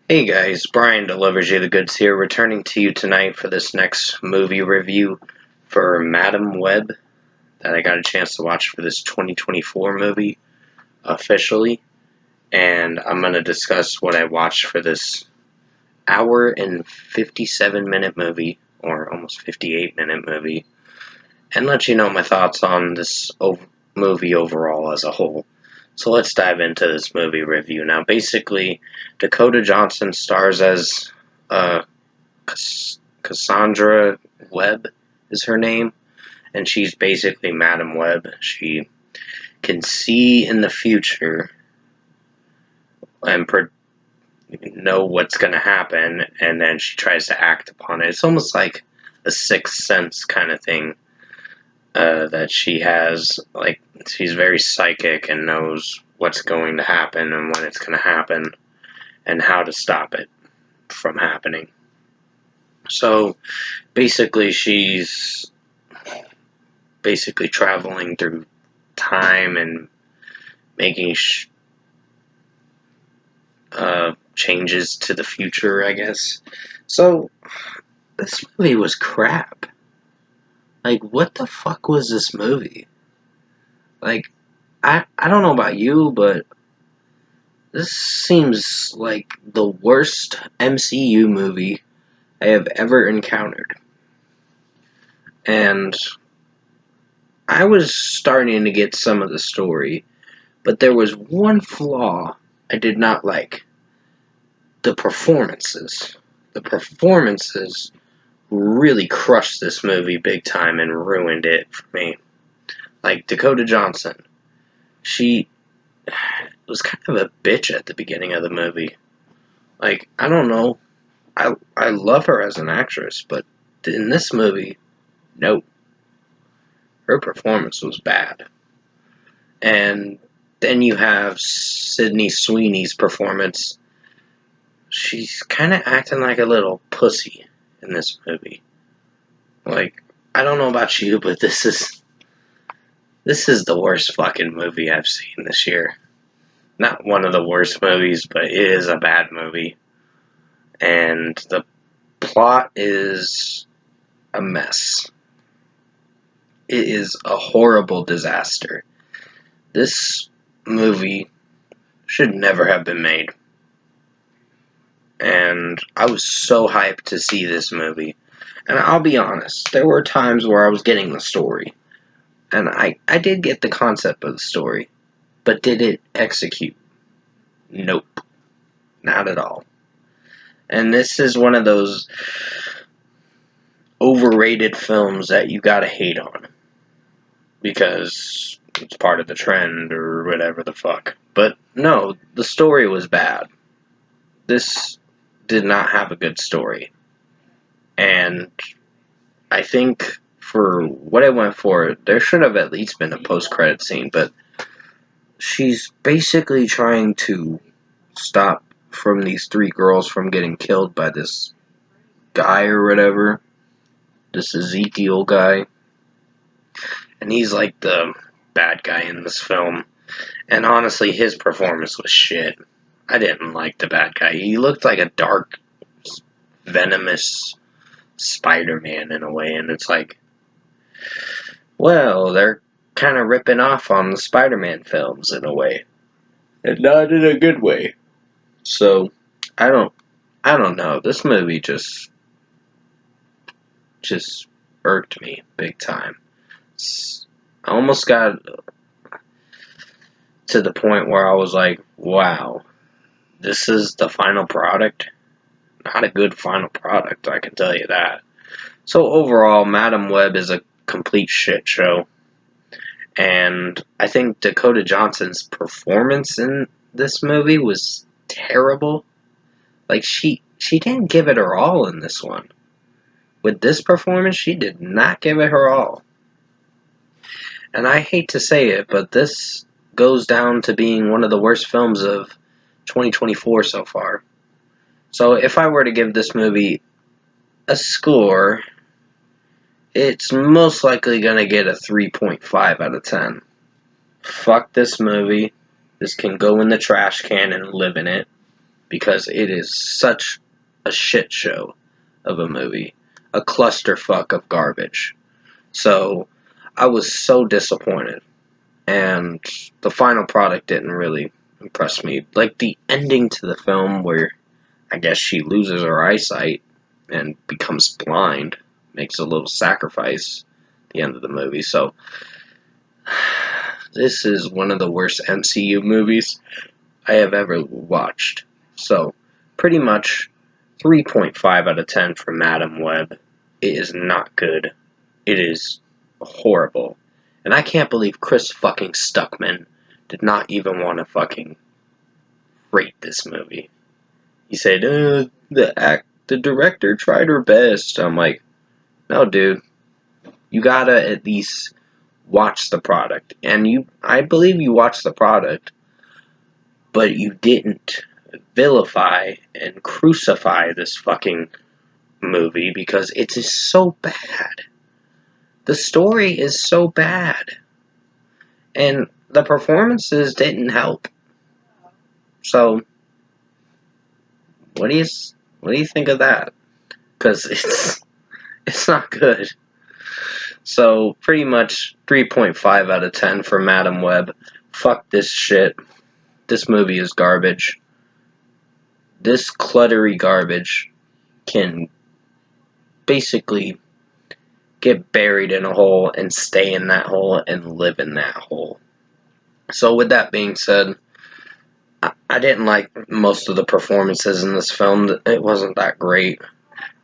Hey guys, Brian delivers you the goods here, returning to you tonight for this next movie review for Madam Web that I got a chance to watch for this 2024 movie officially. And I'm going to discuss what I watched for this hour and 57-minute movie, or almost 58-minute movie, and let you know my thoughts on this movie overall as a whole. So let's dive into this movie review. Now, basically, Dakota Johnson stars as uh, Cassandra Webb is her name, and she's basically Madam Web. She can see in the future and know what's going to happen, and then she tries to act upon it. It's almost like a sixth sense kind of thing that she has. Like, she's very psychic and knows what's going to happen and when it's going to happen and how to stop it from happening. So basically, she's traveling through time and making changes to the future, I guess. So this movie was crap. Like, what the fuck was this movie? Like, I don't know about you, but this seems like the worst MCU movie I have ever encountered. And I was starting to get some of the story, but there was one flaw I did not like. The performances. The performances really crushed this movie big time and ruined it for me. Like, Dakota Johnson. She was kind of a bitch at the beginning of the movie. Like, I don't know. I love her as an actress, but in this movie, nope. Her performance was bad. And then you have Sydney Sweeney's performance. She's kind of acting like a little pussy in this movie. Like, I don't know about you, but this is the worst fucking movie I've seen this year. Not one of the worst movies, but it is a bad movie. And the plot is a mess. It is a horrible disaster. This movie should never have been made. And I was so hyped to see this movie. And I'll be honest, there were times where I was getting the story. And I did get the concept of the story. But did it execute? Nope. Not at all. And this is one of those overrated films that you gotta hate on. Because it's part of the trend or whatever the fuck. But no, the story was bad. This did not have a good story. And I think for what I went for, there should have at least been a post-credit scene, but she's basically trying to stop from these three girls from getting killed by this guy or whatever. This Ezekiel guy. And he's like the bad guy in this film. And honestly, his performance was shit. I didn't like the bad guy. He looked like a dark, venomous Spider-Man in a way. And it's like, well, they're kind of ripping off on the Spider-Man films in a way. And not in a good way. So, I don't know. This movie just irked me big time. I almost got to the point where I was like, wow, this is the final product? Not a good final product, I can tell you that. So overall, Madam Web is a complete shit show. And I think Dakota Johnson's performance in this movie was terrible. Like, she didn't give it her all in this one. With this performance, she did not give it her all. And I hate to say it, but this goes down to being one of the worst films of 2024 so far. So if I were to give this movie a score, it's most likely going to get a 3.5 out of 10. Fuck this movie. This can go in the trash can and live in it. because it is such a shit show of a movie, a clusterfuck of garbage. So I was so disappointed, and the final product didn't really impress me. Like the ending to the film, where I guess she loses her eyesight and becomes blind, makes a little sacrifice at the end of the movie. So this is one of the worst MCU movies I have ever watched. So pretty much 3.5 out of 10 for Madam Web. It is not good. It is horrible. And I can't believe Chris fucking Stuckman did not even want to fucking rate this movie. He said, the director tried her best. I'm like, no, dude. You gotta at least watch the product. And I believe you watched the product, but you didn't vilify and crucify this fucking movie because it is so bad. The story is so bad. And the performances didn't help. So, what do you think of that? Because it's not good. So, pretty much 3.5 out of 10 for Madam Web. Fuck this shit. This movie is garbage. This cluttery garbage can basically get buried in a hole and stay in that hole and live in that hole. So with that being said, I didn't like most of the performances in this film. It wasn't that great,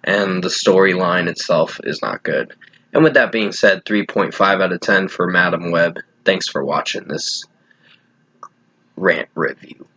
and the storyline itself is not good. And with that being said, 3.5 out of 10 for Madam Web. Thanks for watching this rant review.